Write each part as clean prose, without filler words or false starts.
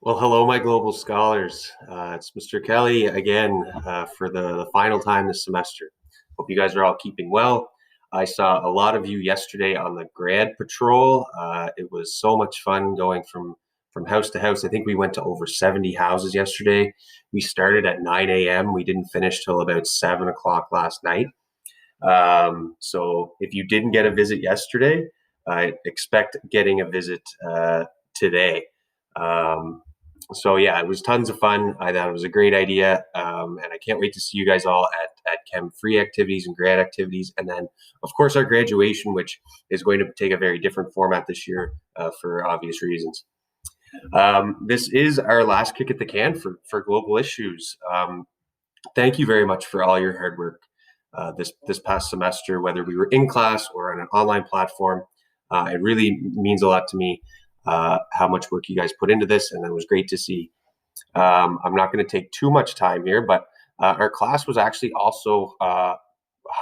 Well, hello, my global scholars. It's Mr. Kelly again for the final time this semester. Hope you guys are all keeping well. I saw a lot of you yesterday on the grad patrol. It was so much fun going from house to house. I think we went to over 70 houses yesterday. We started at 9 a.m. We didn't finish till about 7 o'clock last night. So if you didn't get a visit yesterday, I expect getting a visit today. Um, so yeah, it was tons of fun. I thought it was a great idea, and I can't wait to see you guys all at Chem Free activities and grad activities, and then of course our graduation, which is going to take a very different format this year for obvious reasons. This is our last kick at the can for global issues. Thank you very much for all your hard work this past semester, whether we were in class or on an online platform. It really means a lot to me how much work you guys put into this, and it was great to see. I'm not going to take too much time here, but our class was actually also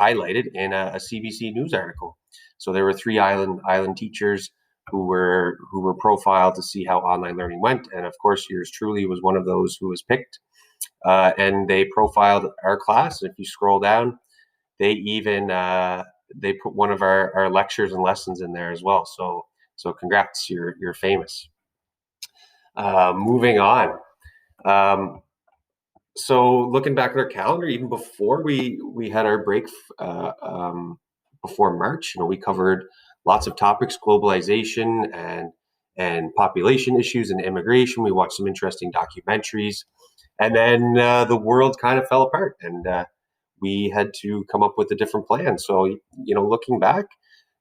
highlighted in a CBC News article. So there were three island teachers who were profiled to see how online learning went, and of course, yours truly was one of those who was picked. And they profiled our class. If you scroll down, they even they put one of our lectures and lessons in there as well. So congrats, you're famous. Moving on. Um, so looking back at our calendar, even before we had our break before March, we covered lots of topics: globalization and population issues and immigration. We watched some interesting documentaries, and then the world kind of fell apart, and we had to come up with a different plan. So looking back,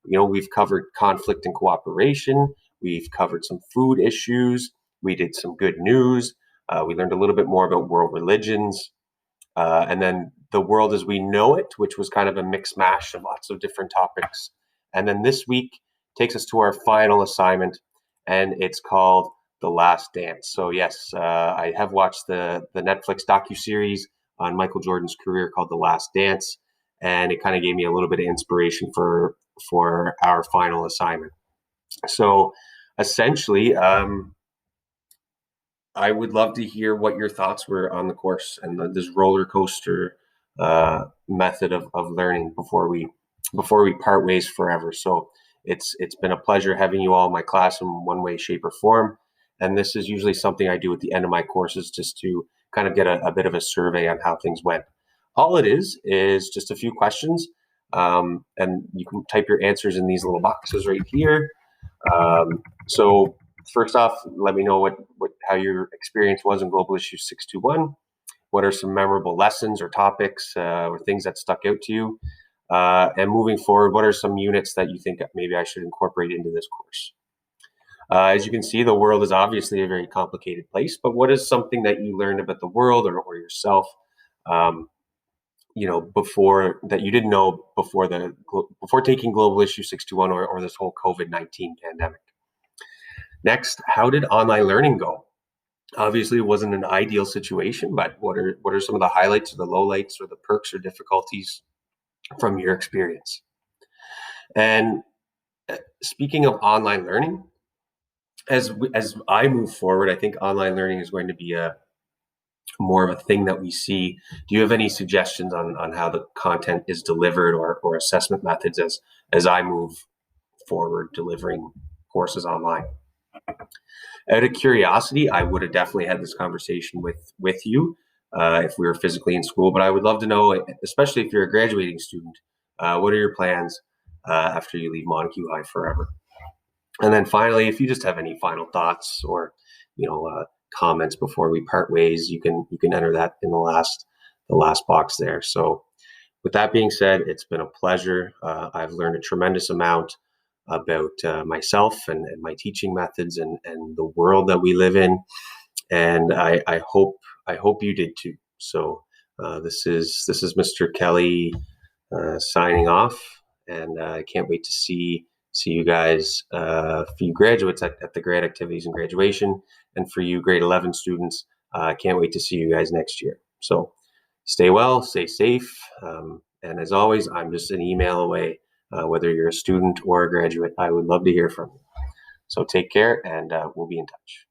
we've covered conflict and cooperation. We've covered some food issues. We did some good news. We learned a little bit more about world religions. And then the world as we know it, which was kind of a mix mash of lots of different topics. And then this week takes us to our final assignment, and it's called The Last Dance. So yes, I have watched the Netflix docuseries on Michael Jordan's career called The Last Dance, and it kind of gave me a little bit of inspiration for our final assignment. So essentially, I would love to hear what your thoughts were on the course and this roller coaster method of learning before we part ways forever. So it's been a pleasure having you all in my class in one way, shape, or form. And this is usually something I do at the end of my courses just to kind of get a bit of a survey on how things went. All it is just a few questions, and you can type your answers in these little boxes right here. So first off, let me know what how your experience was in Global Issue 621. What are some memorable lessons or topics or things that stuck out to you? And moving forward, what are some units that you think maybe I should incorporate into this course? As you can see, the world is obviously a very complicated place, but what is something that you learned about the world or yourself, um, before that you didn't know before taking Global Issue 621 or this whole COVID-19 pandemic? Next, how did online learning go? Obviously, it wasn't an ideal situation, but what are some of the highlights or the lowlights or the perks or difficulties from your experience? And speaking of online learning, as I move forward, I think online learning is going to be a more of a thing that we see. Do you have any suggestions on how the content is delivered or assessment methods as I move forward delivering courses online? Out of curiosity, I would have definitely had this conversation with you if we were physically in school. But I would love to know, especially if you're a graduating student, what are your plans after you leave Montague High forever? And then finally, if you just have any final thoughts or comments before we part ways, you can enter that in the last box there. So with that being said, it's been a pleasure. I've learned a tremendous amount about myself and my teaching methods and the world that we live in, and I hope you did too. So this is Mr. Kelly signing off, and I can't wait to see you guys, for you graduates at the grad activities and graduation, and for you grade 11 students, I can't wait to see you guys next year. So stay well, stay safe, and as always, I'm just an email away. Whether you're a student or a graduate, I would love to hear from you. So take care, and we'll be in touch.